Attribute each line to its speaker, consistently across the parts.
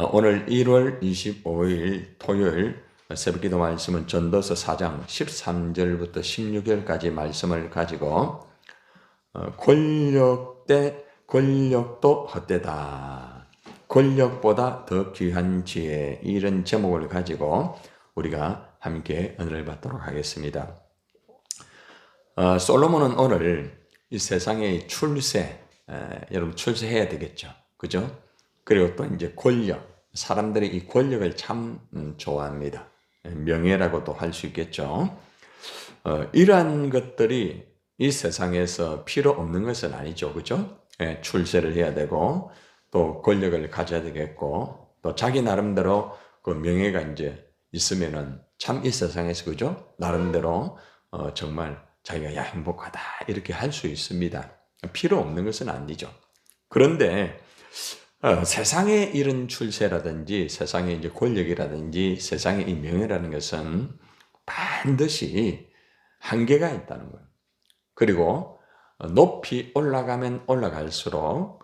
Speaker 1: 오늘 1월 25일 토요일 새벽기도 말씀은 전도서 4장 13절부터 16절까지 말씀을 가지고 권력 대 권력도 헛되다. 권력보다 더 귀한 지혜, 이런 제목을 가지고 우리가 함께 은혜를 받도록 하겠습니다. 솔로몬은 오늘 이 세상의 출세, 여러분 출세해야 되겠죠. 그죠? 그리고 또 이제 권력, 사람들이 이 권력을 참 좋아합니다. 명예라고도 할 수 있겠죠. 이러한 것들이 이 세상에서 필요 없는 것은 아니죠. 그죠? 출세를 해야 되고, 또 권력을 가져야 되겠고, 또 자기 나름대로 그 명예가 이제 있으면은 참 이 세상에서, 그죠? 나름대로 정말 자기가 야, 행복하다, 이렇게 할 수 있습니다. 필요 없는 것은 아니죠. 그런데 세상의 이런 출세라든지 세상의 이제 권력이라든지 세상의 이 명예라는 것은 반드시 한계가 있다는 거예요. 그리고 높이 올라가면 올라갈수록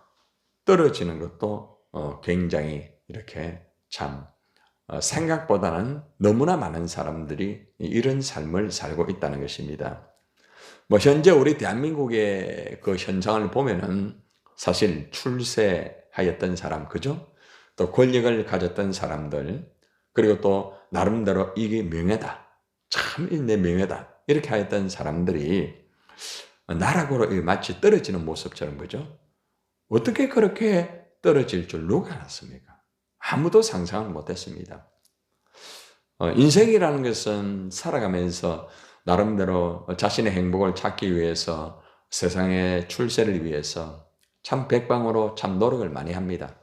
Speaker 1: 떨어지는 것도 굉장히 이렇게 참 생각보다는 너무나 많은 사람들이 이런 삶을 살고 있다는 것입니다. 현재 우리 대한민국의 그 현상을 보면은 사실 출세하였던 사람, 그죠? 또 권력을 가졌던 사람들, 그리고 또 나름대로 이게 명예다, 참 내 명예다, 이렇게 하였던 사람들이 나락으로 마치 떨어지는 모습처럼, 그죠? 어떻게 그렇게 떨어질 줄 누가 알았습니까? 아무도 상상을 못했습니다. 인생이라는 것은 살아가면서 나름대로 자신의 행복을 찾기 위해서, 세상의 출세를 위해서 참 백방으로 참 노력을 많이 합니다.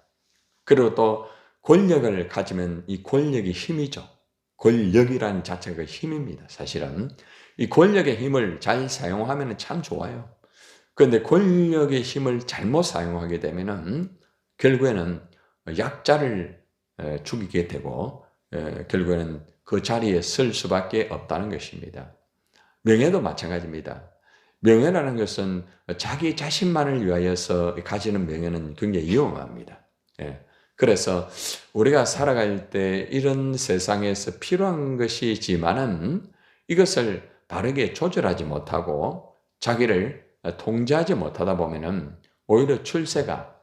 Speaker 1: 그리고 또 권력을 가지면 이 권력이 힘이죠. 권력이라는 자체가 힘입니다. 사실은 이 권력의 힘을 잘 사용하면 참 좋아요. 그런데 권력의 힘을 잘못 사용하게 되면은 결국에는 약자를 죽이게 되고 결국에는 그 자리에 설 수밖에 없다는 것입니다. 명예도 마찬가지입니다. 명예라는 것은 자기 자신만을 위하여서 가지는 명예는 굉장히 위험합니다. 그래서 우리가 살아갈 때 이런 세상에서 필요한 것이지만은 이것을 바르게 조절하지 못하고 자기를 통제하지 못하다 보면은 오히려 출세가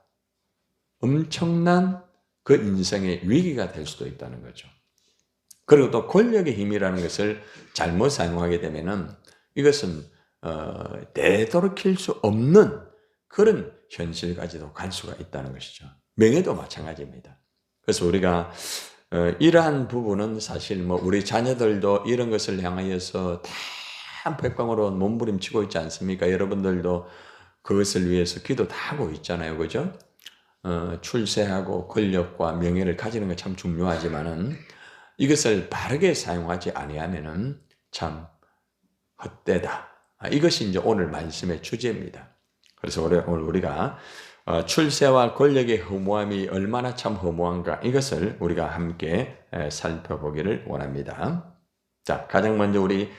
Speaker 1: 엄청난 그 인생의 위기가 될 수도 있다는 거죠. 그리고 또 권력의 힘이라는 것을 잘못 사용하게 되면은 이것은 되돌이킬 수 없는 그런 현실까지도 갈 수가 있다는 것이죠. 명예도 마찬가지입니다. 그래서 우리가 이러한 부분은 사실 우리 자녀들도 이런 것을 향하여서 다 백방으로 몸부림치고 있지 않습니까? 여러분들도 그것을 위해서 기도 다 하고 있잖아요. 그죠? 출세하고 권력과 명예를 가지는 건 참 중요하지만은 이것을 바르게 사용하지 아니하면은 참 헛되다. 이것이 이제 오늘 말씀의 주제입니다. 그래서 오늘 우리가 출세와 권력의 허무함이 얼마나 참 허무한가, 이것을 우리가 함께 살펴보기를 원합니다. 자, 가장 먼저 우리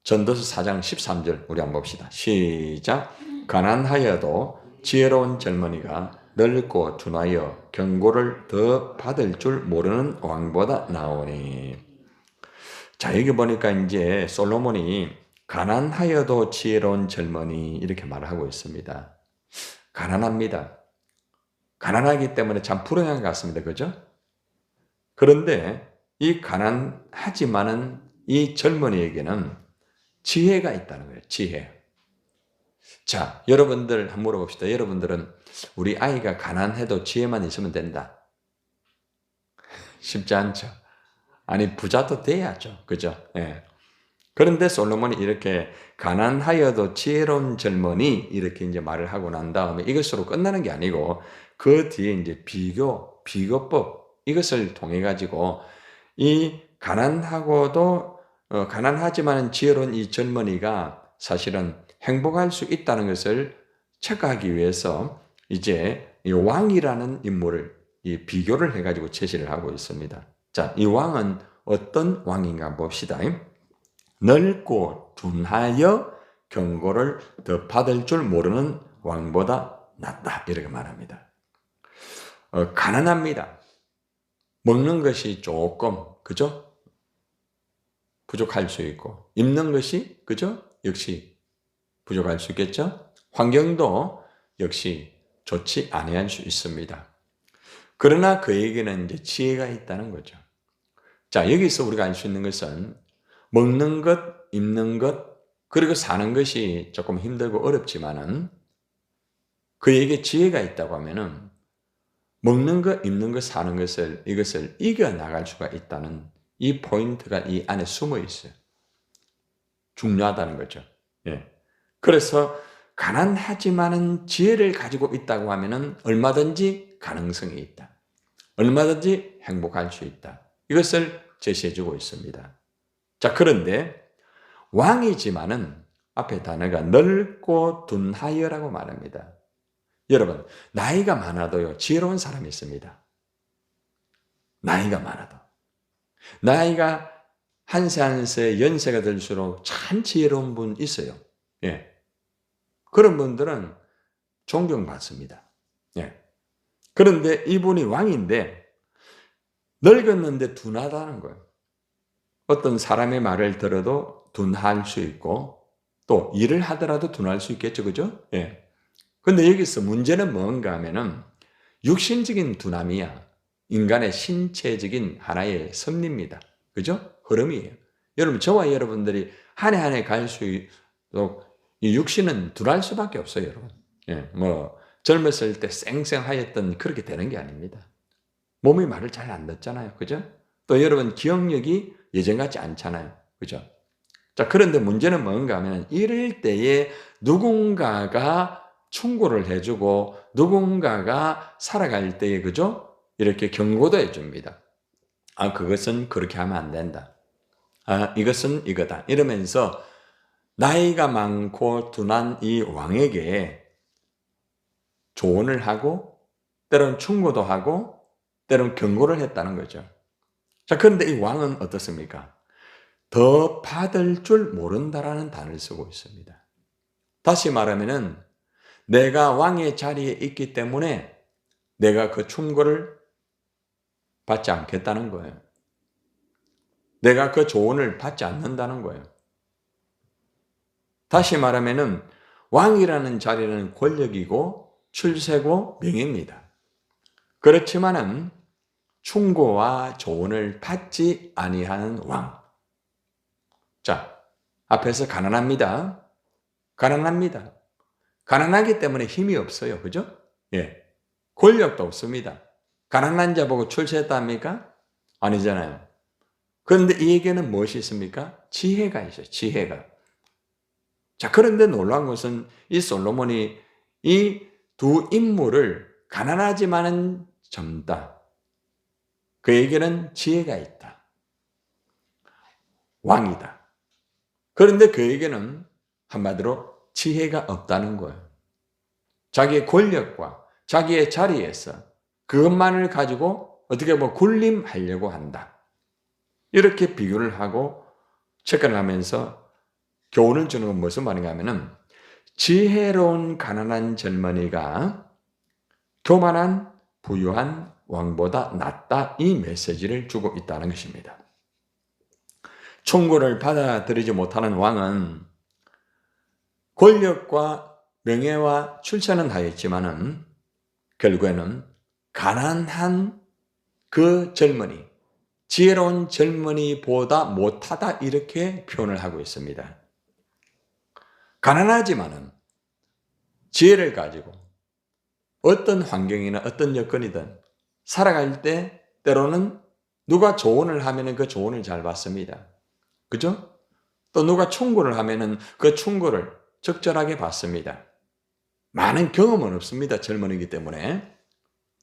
Speaker 1: 전도서 4장 13절 우리 한번 봅시다. 시작. 가난하여도 지혜로운 젊은이가 늙고 둔하여 경고를 더 받을 줄 모르는 왕보다 나오니. 자, 여기 보니까 이제 솔로몬이 가난하여도 지혜로운 젊은이 이렇게 말하고 있습니다. 가난합니다. 가난하기 때문에 참 불행한 것 같습니다. 그죠? 그런데 이 가난하지만은 이 젊은이에게는 지혜가 있다는 거예요. 지혜. 자, 여러분들 한번 물어봅시다. 여러분들은 우리 아이가 가난해도 지혜만 있으면 된다. 쉽지 않죠. 아니, 부자도 돼야죠. 그죠? 예. 그런데 솔로몬이 이렇게 가난하여도 지혜로운 젊은이 이렇게 이제 말을 하고 난 다음에 이것으로 끝나는 게 아니고 그 뒤에 이제 비교법 이것을 통해 가지고 이 가난하고도 가난하지만 지혜로운 이 젊은이가 사실은 행복할 수 있다는 것을 체크하기 위해서 이제 이 왕이라는 인물을 이 비교를 해가지고 제시를 하고 있습니다. 자, 이 왕은 어떤 왕인가 봅시다. 넓고 둔하여 경고를 더 받을 줄 모르는 왕보다 낫다, 이렇게 말합니다. 가난합니다. 먹는 것이 조금, 그죠? 부족할 수 있고, 입는 것이, 그죠? 역시 부족할 수 있겠죠? 환경도 역시 좋지 아니할 수 있습니다. 그러나 그에게는 이제 지혜가 있다는 거죠. 자, 여기서 우리가 알 수 있는 것은 먹는 것, 입는 것, 그리고 사는 것이 조금 힘들고 어렵지만은 그에게 지혜가 있다고 하면은 먹는 것, 입는 것, 사는 것을 이것을 이겨나갈 수가 있다는 이 포인트가 이 안에 숨어 있어요. 중요하다는 거죠. 예. 그래서 가난하지만은 지혜를 가지고 있다고 하면은 얼마든지 가능성이 있다. 얼마든지 행복할 수 있다. 이것을 제시해주고 있습니다. 자, 그런데 왕이지만은 앞에 단어가 넓고 둔하여라고 말합니다. 여러분, 나이가 많아도요, 지혜로운 사람이 있습니다. 나이가 많아도. 나이가 한 세 한 세 연세가 들수록 참 지혜로운 분 있어요. 예. 그런 분들은 존경받습니다. 예. 그런데 이분이 왕인데 늙었는데 둔하다는 거예요. 어떤 사람의 말을 들어도 둔할 수 있고 또 일을 하더라도 둔할 수 있겠죠. 그죠? 예. 근데 여기서 문제는 뭔가 하면은 육신적인 둔함이야. 인간의 신체적인 하나의 섭리입니다. 그죠? 흐름이에요. 여러분, 저와 여러분들이 한 해 한 해 갈수록 이 육신은 둔할 수밖에 없어요, 여러분. 예, 젊었을 때 쌩쌩하였던 그렇게 되는 게 아닙니다. 몸이 말을 잘 안 듣잖아요. 그죠? 또 여러분, 기억력이 예전 같지 않잖아요. 그죠? 자, 그런데 문제는 뭔가 하면 이럴 때에 누군가가 충고를 해주고 누군가가 살아갈 때에, 그죠? 이렇게 경고도 해줍니다. 아, 그것은 그렇게 하면 안 된다. 아, 이것은 이거다. 이러면서 나이가 많고 둔한 이 왕에게 조언을 하고 때론 충고도 하고 때론 경고를 했다는 거죠. 자, 그런데 이 왕은 어떻습니까? 더 받을 줄 모른다라는 단어를 쓰고 있습니다. 다시 말하면은 내가 왕의 자리에 있기 때문에 내가 그 충고를 받지 않겠다는 거예요. 내가 그 조언을 받지 않는다는 거예요. 다시 말하면은 왕이라는 자리는 권력이고 출세고 명예입니다. 그렇지만은 충고와 조언을 받지 아니하는 왕. 자, 앞에서 가난합니다. 가난합니다. 가난하기 때문에 힘이 없어요. 그죠? 예. 권력도 없습니다. 가난한 자 보고 출세했답니까? 아니잖아요. 그런데 이에게는 무엇이 있습니까? 지혜가 있어요. 지혜가. 자, 그런데 놀라운 것은 이 솔로몬이 이 두 인물을 가난하지만은 젊다. 그에게는 지혜가 있다. 왕이다. 그런데 그에게는 한마디로 지혜가 없다는 거예요. 자기의 권력과 자기의 자리에서 그것만을 가지고 어떻게 보면 군림하려고 한다. 이렇게 비교를 하고 체크를 하면서 교훈을 주는 건 무슨 말인가 하면은 지혜로운 가난한 젊은이가 교만한 부유한 왕보다 낫다, 이 메시지를 주고 있다는 것입니다. 충고를 받아들이지 못하는 왕은 권력과 명예와 출세는 하였지만은 결국에는 가난한 그 젊은이, 지혜로운 젊은이보다 못하다, 이렇게 표현을 하고 있습니다. 가난하지만은 지혜를 가지고 어떤 환경이나 어떤 여건이든 살아갈 때 때로는 누가 조언을 하면은 그 조언을 잘 받습니다. 그죠? 또 누가 충고를 하면은 그 충고를 적절하게 받습니다. 많은 경험은 없습니다. 젊은이기 때문에.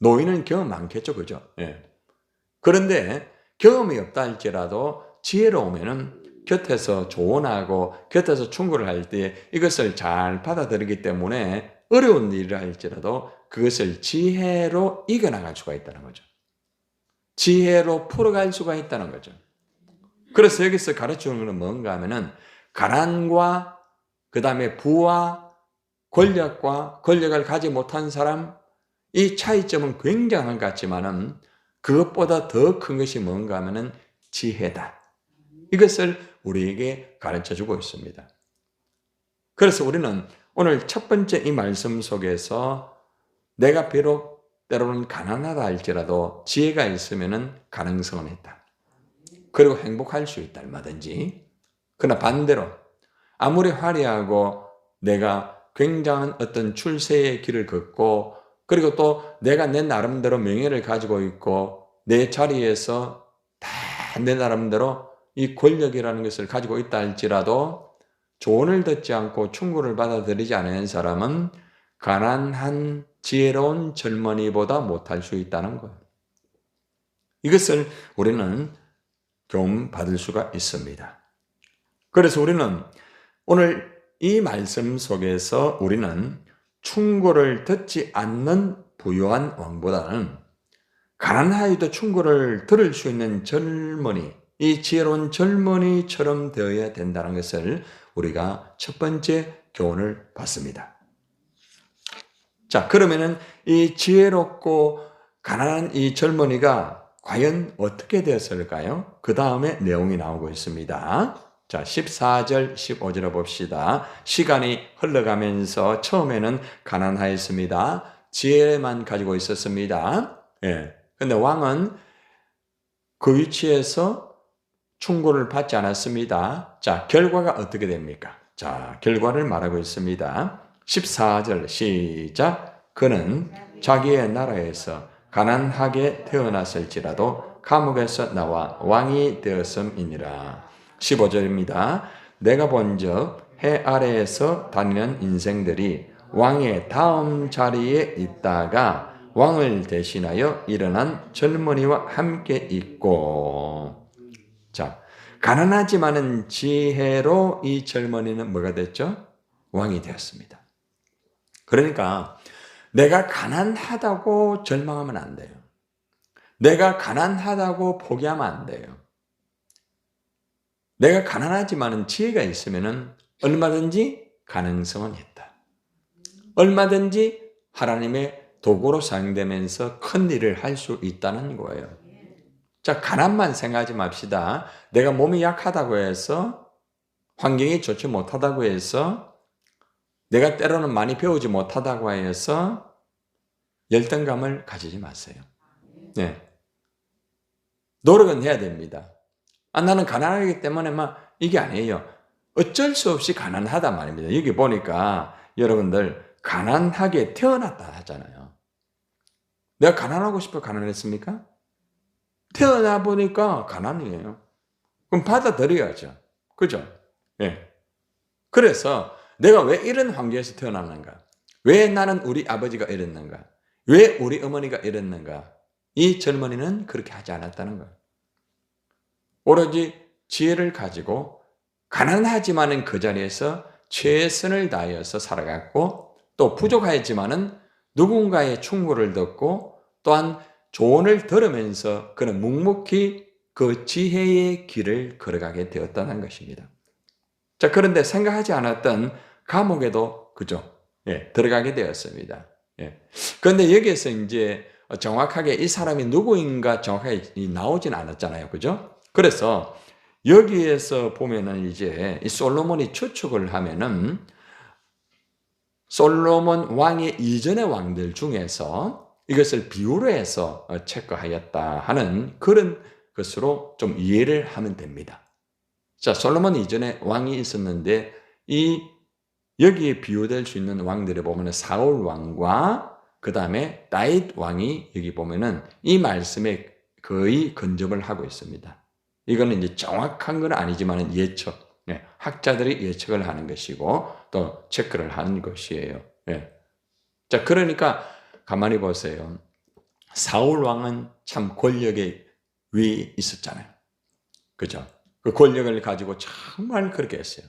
Speaker 1: 노인은 경험 많겠죠. 그죠? 예. 그런데 경험이 없다 할지라도 지혜로우면은 곁에서 조언하고 곁에서 충고를 할 때 이것을 잘 받아들이기 때문에 어려운 일을 할지라도 그것을 지혜로 이겨나갈 수가 있다는 거죠. 지혜로 풀어갈 수가 있다는 거죠. 그래서 여기서 가르치는 것은 뭔가 하면은 가난과 그 다음에 부와 권력과 권력을 가지 못한 사람, 이 차이점은 굉장한 것 같지만은 그것보다 더 큰 것이 뭔가 하면은 지혜다. 이것을 우리에게 가르쳐주고 있습니다. 그래서 우리는 오늘 첫 번째 이 말씀 속에서 내가 비록 때로는 가난하다 할지라도 지혜가 있으면은 가능성은 있다. 그리고 행복할 수 있다, 얼마든지. 그러나 반대로 아무리 화려하고 내가 굉장한 어떤 출세의 길을 걷고 그리고 또 내가 내 나름대로 명예를 가지고 있고 내 자리에서 다 내 나름대로 이 권력이라는 것을 가지고 있다 할지라도 조언을 듣지 않고 충고를 받아들이지 않은 사람은 가난한 지혜로운 젊은이보다 못할 수 있다는 거예요. 이것을 우리는 교훈 받을 수가 있습니다. 그래서 우리는 오늘 이 말씀 속에서 우리는 충고를 듣지 않는 부유한 왕보다는 가난하여도 충고를 들을 수 있는 젊은이, 이 지혜로운 젊은이처럼 되어야 된다는 것을 우리가 첫 번째 교훈을 받습니다. 자, 그러면은 이 지혜롭고 가난한 이 젊은이가 과연 어떻게 되었을까요? 그 다음에 내용이 나오고 있습니다. 자, 14절, 15절을 봅시다. 시간이 흘러가면서 처음에는 가난하였습니다. 지혜만 가지고 있었습니다. 예. 근데 왕은 그 위치에서 충고를 받지 않았습니다. 자, 결과가 어떻게 됩니까? 자, 결과를 말하고 있습니다. 14절 시작. 그는 자기의 나라에서 가난하게 태어났을지라도 감옥에서 나와 왕이 되었음이니라. 15절입니다. 내가 본즉 해 아래에서 다니는 인생들이 왕의 다음 자리에 있다가 왕을 대신하여 일어난 젊은이와 함께 있고. 자, 가난하지만은 지혜로 이 젊은이는 뭐가 됐죠? 왕이 되었습니다. 그러니까 내가 가난하다고 절망하면 안 돼요. 내가 가난하다고 포기하면 안 돼요. 내가 가난하지만은 지혜가 있으면은 얼마든지 가능성은 있다. 얼마든지 하나님의 도구로 사용되면서 큰 일을 할 수 있다는 거예요. 자, 가난만 생각하지 맙시다. 내가 몸이 약하다고 해서 환경이 좋지 못하다고 해서 내가 때로는 많이 배우지 못하다고 해서 열등감을 가지지 마세요. 네. 노력은 해야 됩니다. 나는 가난하기 때문에 막 이게 아니에요. 어쩔 수 없이 가난하단 말입니다. 여기 보니까 여러분들 가난하게 태어났다 하잖아요. 내가 가난하고 싶어 가난했습니까? 태어나 보니까 가난이에요. 그럼 받아들여야죠. 그죠? 예. 그래서 내가 왜 이런 환경에서 태어났는가? 왜 나는 우리 아버지가 이랬는가? 왜 우리 어머니가 이랬는가? 이 젊은이는 그렇게 하지 않았다는 거예요. 오로지 지혜를 가지고 가난하지만은 그 자리에서 최선을 다하여서 살아갔고 또 부족하였지만은 누군가의 충고를 듣고 또한 조언을 들으면서 그는 묵묵히 그 지혜의 길을 걸어가게 되었다는 것입니다. 자, 그런데 생각하지 않았던 감옥에도 그죠? 예, 들어가게 되었습니다. 예. 그런데 여기에서 이제 정확하게 이 사람이 누구인가 정확하게 나오진 않았잖아요. 그죠? 그래서 여기에서 보면은 이제 이 솔로몬이 추측을 하면은 솔로몬 왕의 이전의 왕들 중에서 이것을 비유로 해서 체크하였다 하는 그런 것으로 좀 이해를 하면 됩니다. 자, 솔로몬 이전에 왕이 있었는데 여기에 비유될 수 있는 왕들을 보면은 사울 왕과 그 다음에 다윗 왕이 여기 보면은 이 말씀에 거의 근접을 하고 있습니다. 이거는 이제 정확한 건 아니지만 예측, 학자들이 예측을 하는 것이고 또 체크를 하는 것이에요. 자, 그러니까 가만히 보세요. 사울 왕은 참 권력의 위에 있었잖아요. 그죠? 그 권력을 가지고 정말 그렇게 했어요.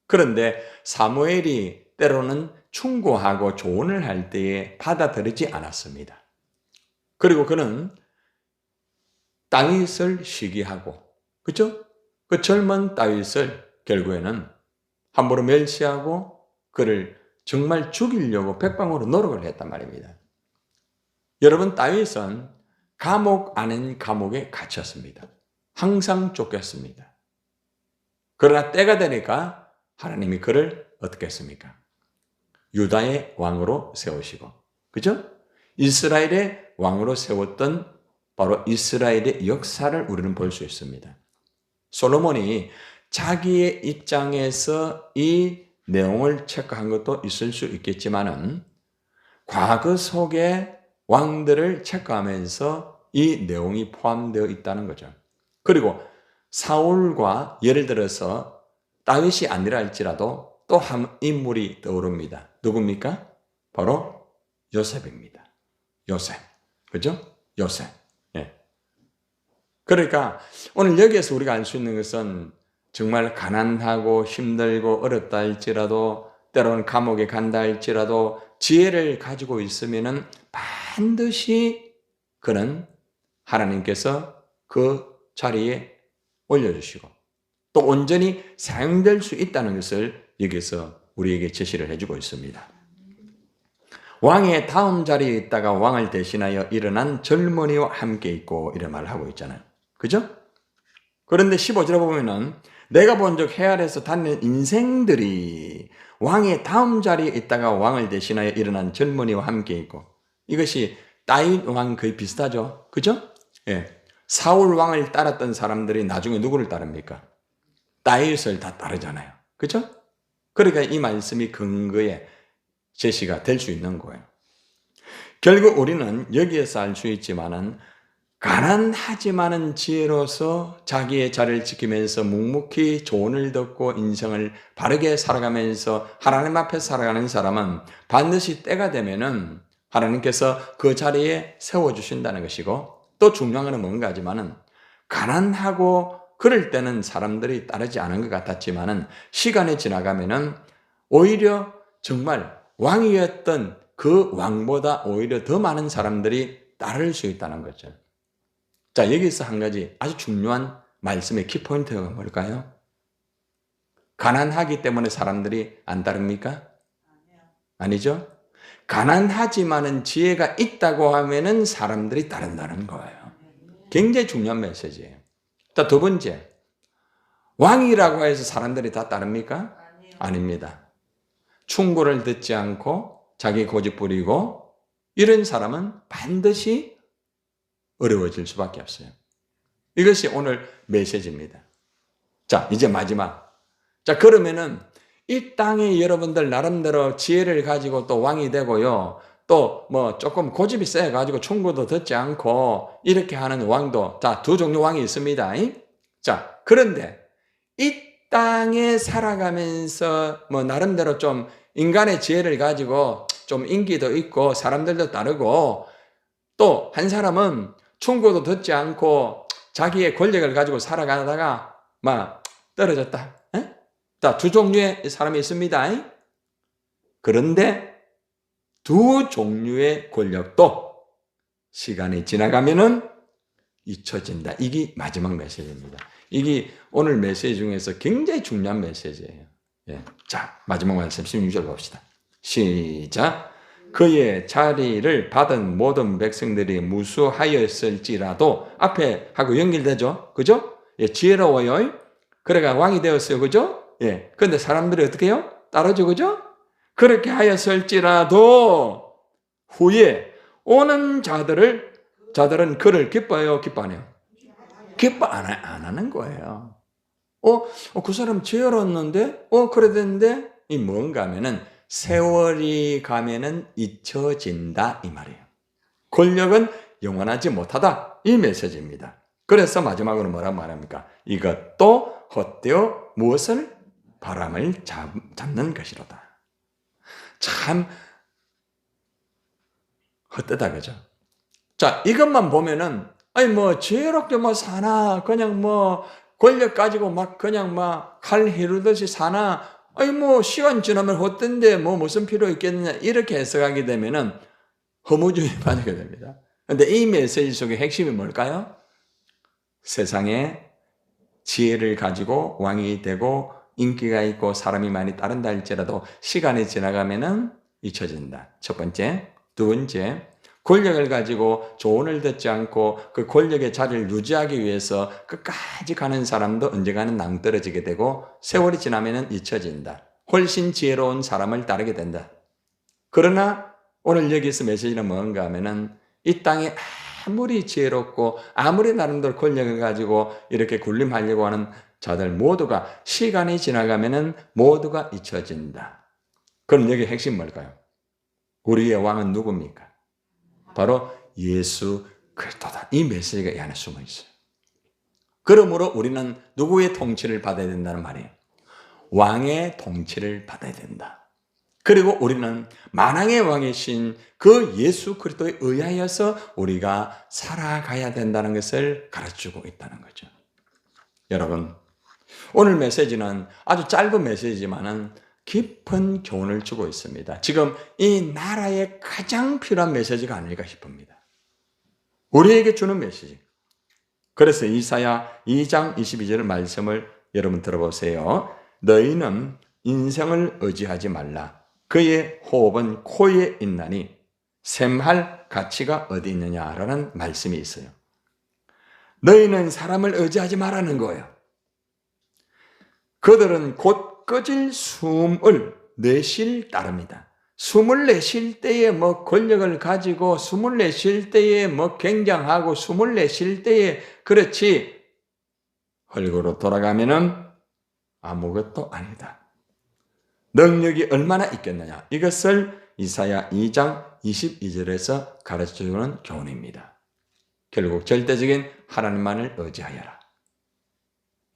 Speaker 1: 그런데 사무엘이 때로는 충고하고 조언을 할 때에 받아들이지 않았습니다. 그리고 그는 다윗을 시기하고, 그죠? 그 젊은 다윗을 결국에는 함부로 멸시하고 그를 정말 죽이려고 백방으로 노력을 했단 말입니다. 여러분, 다윗은 감옥 아닌 감옥에 갇혔습니다. 항상 쫓겼습니다. 그러나 때가 되니까 하나님이 그를 어떻게 했습니까? 유다의 왕으로 세우시고, 그죠? 이스라엘의 왕으로 세웠던 바로 이스라엘의 역사를 우리는 볼 수 있습니다. 솔로몬이 자기의 입장에서 이 내용을 체크한 것도 있을 수 있겠지만은 과거 속의 왕들을 체크하면서 이 내용이 포함되어 있다는 거죠. 그리고 사울과 예를 들어서 다윗이 아니라 할지라도 또 한 인물이 떠오릅니다. 누굽니까? 바로 요셉입니다. 요셉. 그죠? 요셉. 예. 그러니까 오늘 여기에서 우리가 알 수 있는 것은 정말 가난하고 힘들고 어렵다 할지라도 때로는 감옥에 간다 할지라도 지혜를 가지고 있으면은 반드시 그는 하나님께서 그 자리에 올려주시고 또 온전히 사용될 수 있다는 것을 여기서 우리에게 제시를 해주고 있습니다. 왕의 다음 자리에 있다가 왕을 대신하여 일어난 젊은이와 함께 있고 이런 말을 하고 있잖아요. 그죠? 그런데 15절에 보면은 내가 본 적 해아래서 다니는 인생들이 왕의 다음 자리에 있다가 왕을 대신하여 일어난 젊은이와 함께 있고 이것이 다윗 왕 거의 비슷하죠. 그죠? 예. 사울 왕을 따랐던 사람들이 나중에 누구를 따릅니까? 다윗을 다 따르잖아요. 그죠? 그러니까 이 말씀이 근거에 제시가 될 수 있는 거예요. 결국 우리는 여기에서 알 수 있지만은 가난하지만은 지혜로서 자기의 자리를 지키면서 묵묵히 조언을 듣고 인생을 바르게 살아가면서 하나님 앞에 살아가는 사람은 반드시 때가 되면은 하나님께서 그 자리에 세워주신다는 것이고 또 중요한 것은 뭔가 하지만은 가난하고 그럴 때는 사람들이 따르지 않은 것 같았지만은 시간이 지나가면은 오히려 정말 왕이었던 그 왕보다 오히려 더 많은 사람들이 따를 수 있다는 거죠. 자, 여기서 한 가지 아주 중요한 말씀의 키포인트가 뭘까요? 가난하기 때문에 사람들이 안 따릅니까? 아니죠? 가난하지만은 지혜가 있다고 하면은 사람들이 따른다는 거예요. 굉장히 중요한 메시지예요. 자, 두 번째. 왕이라고 해서 사람들이 다 따릅니까? 아닙니다. 충고를 듣지 않고 자기 고집 부리고 이런 사람은 반드시 어려워질 수밖에 없어요. 이것이 오늘 메시지입니다. 자, 이제 마지막. 자, 그러면은 이 땅에 여러분들 나름대로 지혜를 가지고 또 왕이 되고요. 또 뭐 조금 고집이 세가지고 충고도 듣지 않고 이렇게 하는 왕도 자, 두 종류 왕이 있습니다. 자, 그런데 이 땅에 살아가면서 뭐 나름대로 좀 인간의 지혜를 가지고 좀 인기도 있고 사람들도 따르고 또 한 사람은 충고도 듣지 않고 자기의 권력을 가지고 살아가다가 막 떨어졌다. 에? 자, 두 종류의 사람이 있습니다. 그런데 두 종류의 권력도 시간이 지나가면은 잊혀진다. 이게 마지막 메시지입니다. 이게 오늘 메시지 중에서 굉장히 중요한 메시지예요. 예. 자, 마지막 말씀 16절 봅시다. 시작. 그의 자리를 받은 모든 백성들이 무수하였을지라도 앞에 하고 연결되죠. 그죠? 예, 지혜로워요. 그래가 왕이 되었어요. 그죠? 예. 근데 사람들이 어떻게 해요? 따르죠. 그죠? 그렇게 하였을지라도 후에 오는 자들은 그를 기뻐해요. 기뻐 안 해요? 기뻐 안 하는 거예요. 그 사람 지혜로웠는데? 그랬는데? 이 뭔가 하면은 세월이 가면은 잊혀진다 이 말이에요. 권력은 영원하지 못하다 이 메시지입니다. 그래서 마지막으로 뭐라고 말합니까? 이것도 헛되어 무엇을? 바람을 잡는 것이로다. 참 헛되다 그죠? 자, 이것만 보면은 아니 뭐 지혜롭게 뭐 사나 그냥 뭐 권력 가지고 막 그냥 막 칼 휘두르듯이 사나 아니 뭐 시간 지나면 헛된데 뭐 무슨 필요 있겠느냐 이렇게 해석하게 되면은 허무주의에 빠지게 됩니다. 그런데 이 메시지 속의 핵심이 뭘까요? 세상에 지혜를 가지고 왕이 되고 인기가 있고 사람이 많이 따른다 할지라도 시간이 지나가면은 잊혀진다. 첫 번째. 두 번째, 권력을 가지고 조언을 듣지 않고 그 권력의 자리를 유지하기 위해서 끝까지 가는 사람도 언젠가는 낭떠러지게 되고 세월이 지나면 잊혀진다. 훨씬 지혜로운 사람을 따르게 된다. 그러나 오늘 여기서 메시지는 뭔가 하면은 이 땅에 아무리 지혜롭고 아무리 나름대로 권력을 가지고 이렇게 군림하려고 하는 자들 모두가 시간이 지나가면은 모두가 잊혀진다. 그럼 여기 핵심 뭘까요? 우리의 왕은 누굽니까? 바로 예수 그리스도다. 이 메시지가 이 안에 숨어 있어요. 그러므로 우리는 누구의 통치를 받아야 된다는 말이에요? 왕의 통치를 받아야 된다. 그리고 우리는 만왕의 왕이신 그 예수 그리스도에 의하여서 우리가 살아가야 된다는 것을 가르치고 있다는 거죠. 여러분, 오늘 메시지는 아주 짧은 메시지지만은 깊은 교훈을 주고 있습니다. 지금 이 나라에 가장 필요한 메시지가 아닐까 싶습니다. 우리에게 주는 메시지. 그래서 이사야 2장 22절 말씀을 여러분 들어보세요. 너희는 인생을 의지하지 말라. 그의 호흡은 코에 있나니 샘할 가치가 어디 있느냐라는 말씀이 있어요. 너희는 사람을 의지하지 말라는 거예요. 그들은 곧 꺼질 숨을 내쉴 따릅니다. 숨을 내쉴 때에 뭐 권력을 가지고 숨을 내쉴 때에 뭐 굉장하고 숨을 내쉴 때에 그렇지 헐거로 돌아가면은 아무것도 아니다. 능력이 얼마나 있겠느냐. 이것을 이사야 2장 22절에서 가르쳐주는 교훈입니다. 결국 절대적인 하나님만을 의지하여라.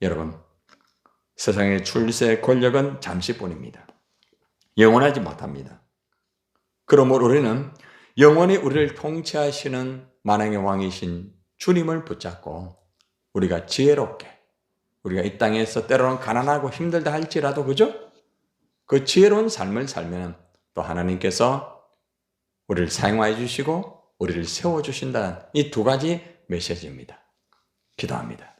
Speaker 1: 여러분, 세상의 출세 권력은 잠시뿐입니다. 영원하지 못합니다. 그러므로 우리는 영원히 우리를 통치하시는 만왕의 왕이신 주님을 붙잡고 우리가 지혜롭게 우리가 이 땅에서 때로는 가난하고 힘들다 할지라도 그죠? 그 지혜로운 삶을 살면 또 하나님께서 우리를 사용하여 주시고 우리를 세워주신다는 이 두 가지 메시지입니다. 기도합니다.